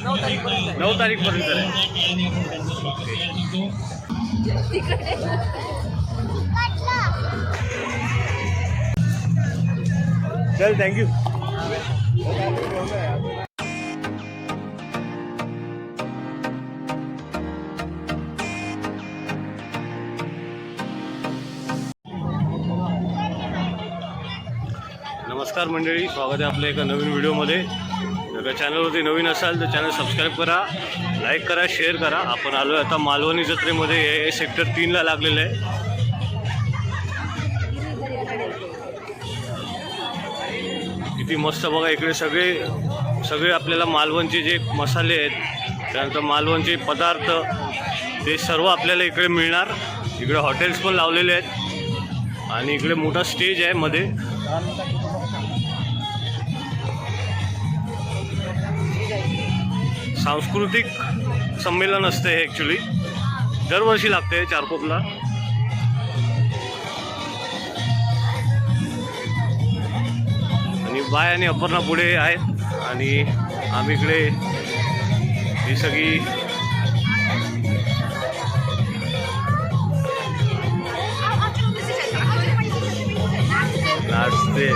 9 तारीखपर्यंत आहे. चल थँक्यू. नमस्कार मंडळी, स्वागत आहे आपल्या एका नवीन व्हिडिओमध्ये. जर चॅनलवरती नवीन असाल तर चॅनल सबस्क्राईब करा, लाईक करा, शेअर करा. आपण आलो आहे आता मालवणी जत्रेमध्ये. हे सेक्टर 3ला लागलेलं आहे. किती मस्त बघा. इकडे सगळे आपल्याला मालवणचे जे मसाले आहेत, त्यानंतर मालवणचे पदार्थ, ते सर्व आपल्याला इकडे मिळणार. इकडे हॉटेल्स पण लावलेले आहेत आणि इकडे मोठा स्टेज आहे मध्ये. सांस्कृतिक संमेलन असते हे. ॲक्च्युली दरवर्षी लागते चारकोपला. आणि बाय आणि अपर्णा पुढे आहेत आणि आम्ही इकडे ही सगळी नाचते.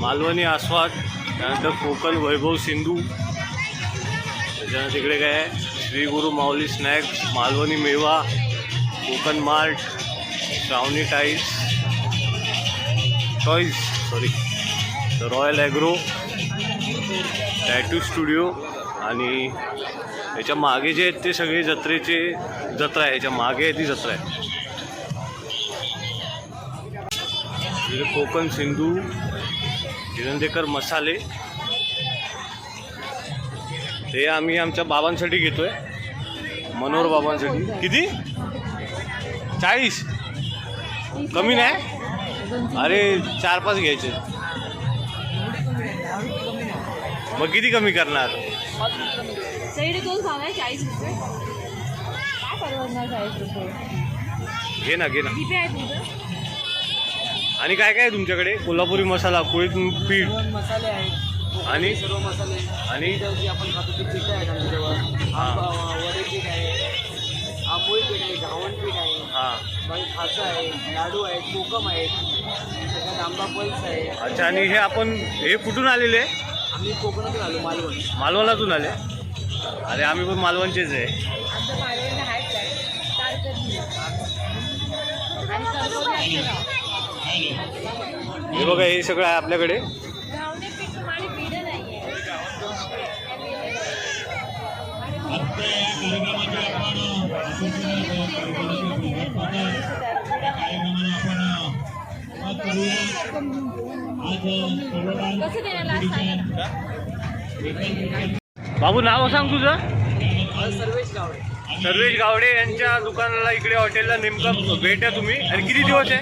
मालवणी आस्वाद, त्यानंतर कोकण वैभव सिंधू, त्याच्यानंतर तिकडे काय आहे श्री गुरु माऊली स्नॅक्स, मालवणी मेवा, Konkan mart, Shravani the royal agro, tattoo studio. आणि याच्या मागे जे आहेत ते सगळे जत्रा आहे. याच्या मागे आहे ती जत्रा आहे. कोकण सिंधू, हिरंदेकर मसाले, हे आम्ही आमच्या बाबांसाठी घेतोय, मनोहर बाबांसाठी. किती? 40? कमी नाही? अरे 4-5 घ्यायचे. मग किती कमी करणार? घे ना. आणि काय काय आहे तुमच्याकडे? कोल्हापुरी मसाला, कोळी पीठ मसाले आहेत आणि सर्व मसाले. आणि आपण खातो ते पीठ आहे आमच्याजवळ. वडे पीठ आहे, आंबोळी पीठ आहे, घावण पीठ आहे, बाकी खाजा आहे, लाडू आहेत, कोकम आहेत, त्याच्यात आंबा पल्स आहे. अच्छा. आणि हे आपण हे कुठून आलेले? आम्ही कोकणातून आलो, मालवणातून आले. अरे आम्ही पण मालवणचेच आहे. हे बघा, हे सगळं आहे आपल्याकडे. बाबू, नाव सांग तुझं? सर्वेश गावडे यांच्या दुकानाला इकडे हॉटेलला नेमकं भेटा तुम्ही. आणि किती दिवस आहे?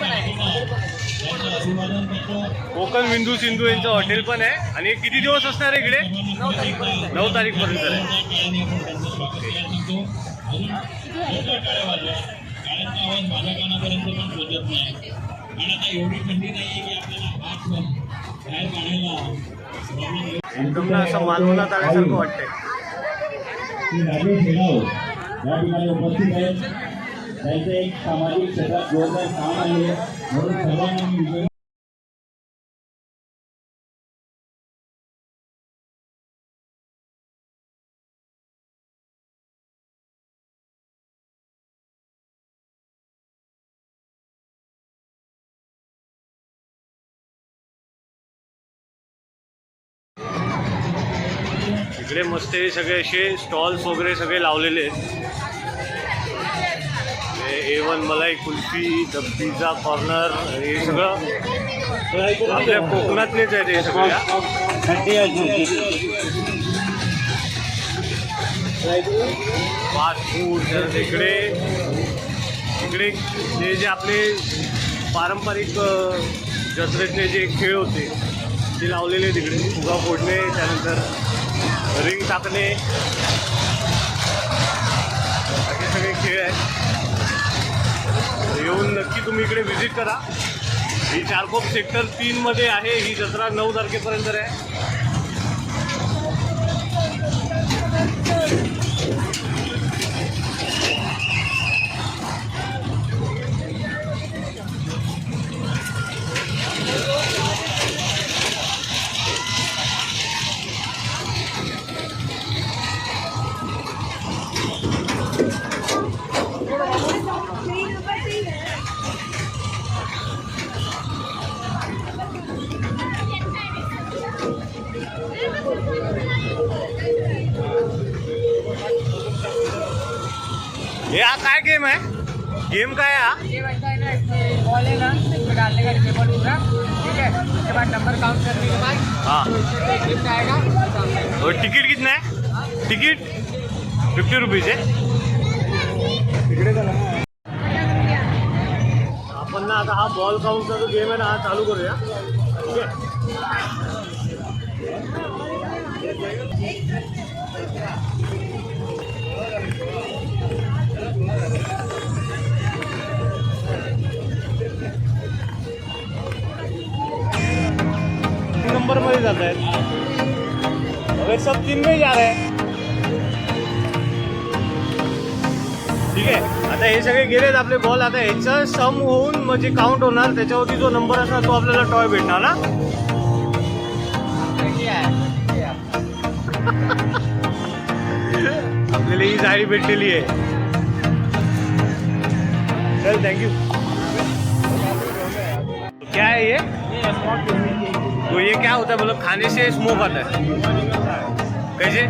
कोकण बिंदू सिंधू यांचं हॉटेल पण आहे. आणि किती दिवस असणार आहे इकडे? 9 तारीखपर्यंत आहे. एकदम ना असं मालवणात आल्यासारखं वाटतंय. या ठिकाणी उपस्थित आहेत. त्यांचं एक सामाजिक क्षेत्रात जोरदार काम आहे म्हणून सर्वांना इकडे मस्त सगळे असे स्टॉल्स वगैरे सगळे लावलेले आहेत. A1 मलाई कुल्फी, द पिझ्झा कॉर्नर, हे सगळं आपल्या कोकणातलेच आहेत. हे सगळं फास्ट फूड. तर इकडे जे आपले पारंपरिक जत्रेतले जे खेळ होते ते लावलेले तिकडे. फुगा फोडणे, त्यानंतर रिंग टाकणे, असे सगळे खेळ आहेत. येऊन नक्की तुम्ही इकडे व्हिजिट करा. ही चारकोप सेक्टर 3 मध्ये आहे ही जत्रा 9 तारखेपर्यंत आहे. हे हा काय गेम आहे? गेम काय आहे हा? ये बनता है ना, इसमें बॉल है ना, इसमें डालने का टेबल पूरा, ठीक है, उसके बाद नंबर काउंट करने के बाद हाँ इसमें एक गिफ्ट आएगा सामने। और तिकीट कितना आहे? तिकीट 50 रुपीज आहे. आपण ना आता हा बॉल काउंटचा जो गेम आहे ना हा चालू करूया. ठीक आहे. नंबर मध्ये जात आहेत. अगर सब 3 में जा रहे हैं. ठीक आहे. आता हे सगळे गेलेत आपले बॉल. आता ह्याचं सम होऊन म्हणजे काउंट होणार. त्याच्यावरती जो नंबर असणार तो आपल्याला टॉय भेटणार ना. आपल्याला ही जाळी भेटलेली आहे. चल थँक्यू. क्या है ये? तो ये क्या होता है? मतलब खाने से स्मोक आता है कैसे?